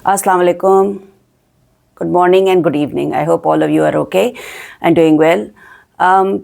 Assalamu alaikum. Good morning and good evening. I hope all of you are okay and doing well.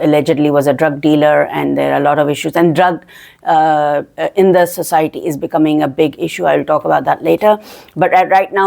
allegedly was a drug dealer and there are a lot of issues and drug in the society is becoming a big issue. I will talk about that later, but right now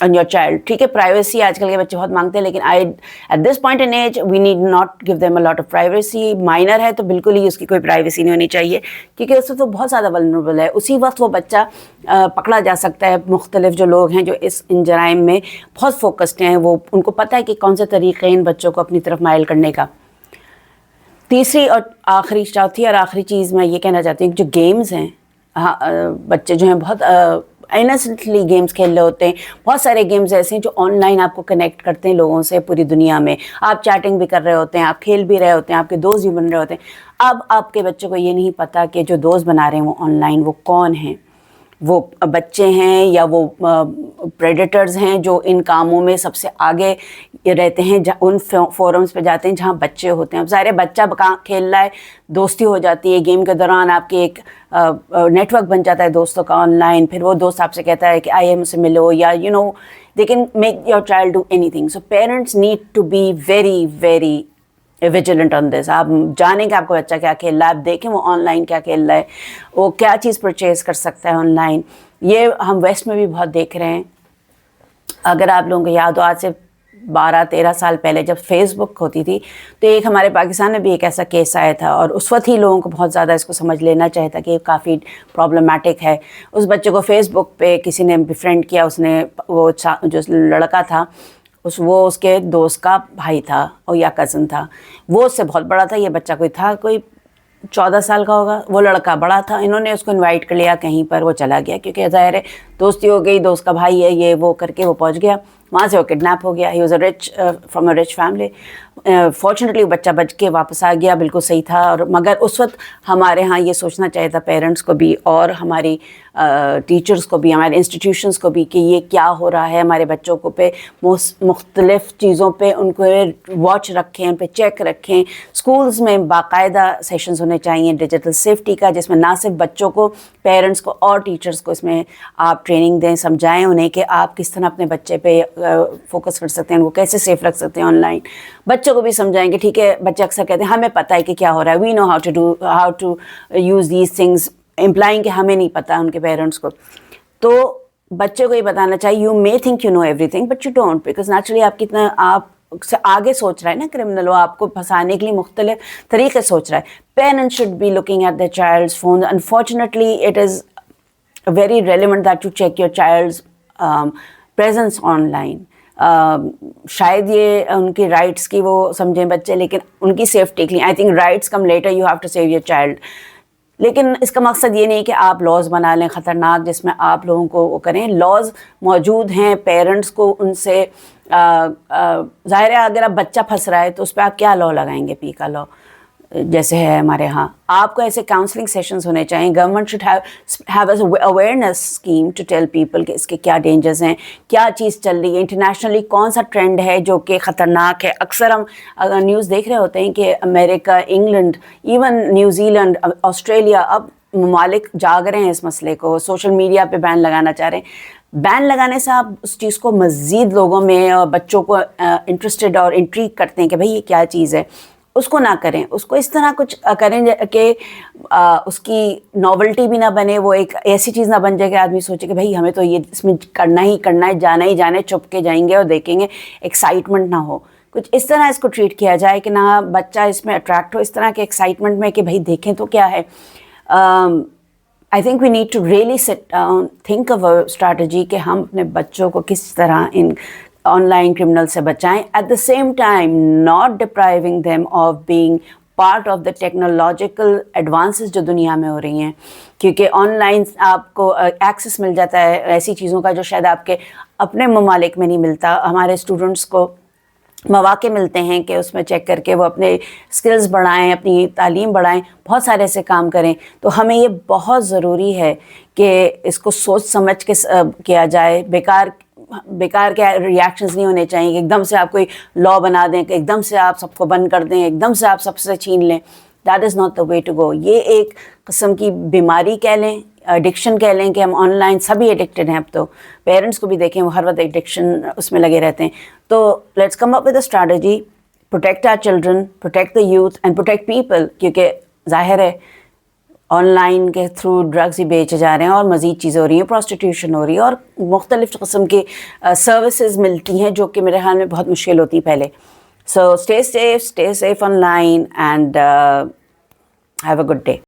on your child. ٹھیک ہے privacy آج کل کے بچے بہت مانگتے ہیں, لیکن at this point in age we need not give them a lot of privacy. Minor ہے تو بالکل ہی اس کی کوئی پرائیویسی نہیں ہونی چاہیے, کیونکہ اس وقت وہ بہت زیادہ ولنریبل ہے. اسی وقت وہ بچہ پکڑا جا سکتا ہے. مختلف جو لوگ ہیں جو ان جرائم میں بہت فوکسڈ ہیں, وہ ان کو پتہ ہے کہ کون سے طریقے ان بچوں کو اپنی طرف مائل کرنے کا. تیسری اور چوتھی اور آخری چیز میں یہ کہنا چاہتی ہوں کہ جو گیمز ہیں, بچے جو ہیں بہت انسنٹلی گیمز کھیل رہے ہوتے ہیں. بہت سارے گیمز ایسے ہیں جو آن لائن آپ کو کنیکٹ کرتے ہیں لوگوں سے پوری دنیا میں. آپ چیٹنگ بھی کر رہے ہوتے ہیں, آپ کھیل بھی رہے ہوتے ہیں, آپ کے دوست بھی بن رہے ہوتے ہیں. اب آپ کے بچوں کو یہ نہیں پتہ کہ جو دوست بنا رہے ہیں وہ آن لائن وہ کون ہیں, وہ بچے ہیں یا وہ پریڈیٹرز ہیں جو ان کاموں میں سب سے آگے رہتے ہیں, ان فورمز پہ جاتے ہیں جہاں بچے ہوتے ہیں. اب ظاہر ہے بچہ کھیل رہا ہے, دوستی ہو جاتی ہے گیم کے دوران, آپ کے ایک نیٹ ورک بن جاتا ہے دوستوں کا آن لائن. پھر وہ دوست آپ سے کہتا ہے کہ آئیے مجھ سے ملو, یا they can make your child do anything. So parents need to be very very vigilant on this. آپ جانیں کہ آپ کا بچہ کیا کھیل رہا ہے, آپ دیکھیں وہ آن لائن کیا کھیل رہا ہے, وہ کیا چیز پرچیز کر سکتا ہے آن لائن. یہ ہم ویسٹ میں بھی بہت دیکھ رہے ہیں. اگر آپ لوگوں کو یاد ہو, آج سے 12-13 سال پہلے جب فیس بک ہوتی تھی تو ایک ہمارے پاکستان میں بھی ایک ایسا کیس آیا تھا, اور اس وقت ہی لوگوں کو بہت زیادہ اس کو سمجھ لینا چاہیے تھا کہ یہ کافی پرابلمٹک ہے. اس بچے کو فیس بک پہ کسی نے بفرینڈ کیا, اس نے وہ جو لڑکا تھا وہ اس کے دوست کا بھائی تھا اور یا کزن تھا. وہ اس سے بہت بڑا تھا, یہ بچہ کوئی 14 سال کا ہوگا, وہ لڑکا بڑا تھا. انہوں نے اس کو انوائٹ کر لیا کہیں پر, وہ چلا گیا کیونکہ ظاہر ہے دوستی ہو گئی, دوست کا بھائی ہے یہ وہ کر کے وہ پہنچ گیا. وہاں سے وہ کڈنیپ ہو گیا. He was from a rich family. Fortunately بچہ بچ کے واپس آ گیا, بالکل صحیح تھا. اور مگر اس وقت ہمارے ہاں یہ سوچنا چاہیے تھا پیرنٹس کو بھی اور ہماری ٹیچرس کو بھی, ہمارے انسٹیٹیوشنس کو بھی, کہ یہ کیا ہو رہا ہے ہمارے بچوں کو پہ مختلف چیزوں پہ ان کو واچ رکھیں, ان پہ چیک رکھیں. اسکولز میں باقاعدہ سیشنز ہونے چاہیے ڈیجیٹل سیفٹی کا, جس میں نہ صرف بچوں کو, پیرنٹس کو اور ٹیچرس کو اس میں آپ ٹریننگ دیں, سمجھائیں انہیں کہ آپ کس طرح اپنے بچے پہ فوکس کر سکتے ہیں, ان کو کیسے سیف رکھ سکتے ہیں آن لائن. بچوں کو بھی سمجھائیں کہ ٹھیک ہے, بچے اکثر کہتے ہیں ہمیں پتہ ہے کہ کیا ہو رہا ہے, we know how to use these things, implying کہ ہمیں نہیں پتہ ان کے پیرنٹس کو. تو بچے کو یہ بتانا چاہیے you may think you know everything but you don't, because naturally آپ کتنا آپ سے آگے سوچ رہا ہے نا کرمنل, وہ آپ کو پھنسانے کے لیے مختلف طریقے سوچ رہا ہے. Parents should be looking at the child's phone. Unfortunately it is very relevant that you check your child's presence online. شاید یہ ان کی رائٹس کی وہ سمجھیں بچے, لیکن ان کی سیفٹی کے لیے I think rights come later, you have to save your child. لیکن اس کا مقصد یہ نہیں کہ آپ لاز بنا لیں خطرناک جس میں آپ لوگوں کو وہ کریں. لاز موجود ہیں, پیرنٹس کو ان سے ظاہر ہے اگر آپ بچہ پھنس رہا ہے تو اس پہ آپ کیا لا لگائیں گے, پی کا لا جیسے ہے ہمارے ہاں. آپ کو ایسے کاؤنسلنگ سیشنز ہونے چاہیے. Government should have a awareness scheme to tell people کہ اس کے کیا ڈینجرز ہیں, کیا چیز چل رہی ہے انٹرنیشنلی, کون سا ٹرینڈ ہے جو کہ خطرناک ہے. اکثر ہم اگر نیوز دیکھ رہے ہوتے ہیں کہ امریکہ, England, even New Zealand, Australia, اب ممالک جاگ رہے ہیں اس مسئلے کو, سوشل میڈیا پہ بین لگانا چاہ رہے ہیں. بین لگانے سے آپ اس چیز کو مزید لوگوں میں اور بچوں کو انٹرسٹڈ اور انٹریگ کرتے ہیں کہ بھئی یہ کیا چیز ہے. اس کو نہ کریں, اس کو اس طرح کچھ کریں کہ اس کی ناولٹی بھی نہ بنے, وہ ایک ایسی چیز نہ بن جائے کہ آدمی سوچے کہ بھئی ہمیں تو یہ اس میں کرنا ہی ہے, جانا ہی جانا ہے, چھپ کے جائیں گے اور دیکھیں گے, ایکسائٹمنٹ نہ ہو. کچھ اس طرح اس کو ٹریٹ کیا جائے کہ نہ بچہ اس میں اٹریکٹ ہو اس طرح کے ایکسائٹمنٹ میں کہ بھئی دیکھیں تو کیا ہے. I think we need to really sit down, think of a strategy کہ ہم اپنے بچوں کو کس طرح ان آن لائن کرمنل سے بچائیں, at the same time not depriving them of being part of the technological advances جو دنیا میں ہو رہی ہیں. کیونکہ آن لائن آپ کو ایکسیس مل جاتا ہے ایسی چیزوں کا جو شاید آپ کے اپنے ممالک میں نہیں ملتا. ہمارے اسٹوڈنٹس کو مواقع ملتے ہیں کہ اس میں چیک کر کے وہ اپنے اسکلز بڑھائیں, اپنی تعلیم بڑھائیں, بہت سارے ایسے کام کریں. تو ہمیں یہ بہت ضروری ہے کہ اس کو سوچ سمجھ کے کیا جائے. بیکار کے ریاکشنز نہیں ہونے چاہیے کہ ایک دم سے آپ کوئی لا بنا دیں, کہ ایک دم سے آپ سب کو بند کر دیں, ایک دم سے آپ سب سے چھین لیں. That is not the way to go. یہ ایک قسم کی بیماری کہہ لیں, ایڈکشن کہہ لیں کہ ہم آن لائن سبھی ایڈکٹڈ ہیں. اب تو پیرنٹس کو بھی دیکھیں وہ ہر وقت ایڈکشن اس میں لگے رہتے ہیں. تو let's come up with a strategy, protect our children, protect the youth and protect people. کیونکہ ظاہر ہے آن لائن کے تھرو ڈرگز ہی بیچے جا رہے ہیں اور مزید چیزیں ہو رہی ہیں, پروسٹیٹیوشن ہو رہی ہے اور مختلف قسم کی سروسز ملتی ہیں جو کہ میرے خیال میں بہت مشکل ہوتی ہیں پہلے. So stay safe online and have a good day.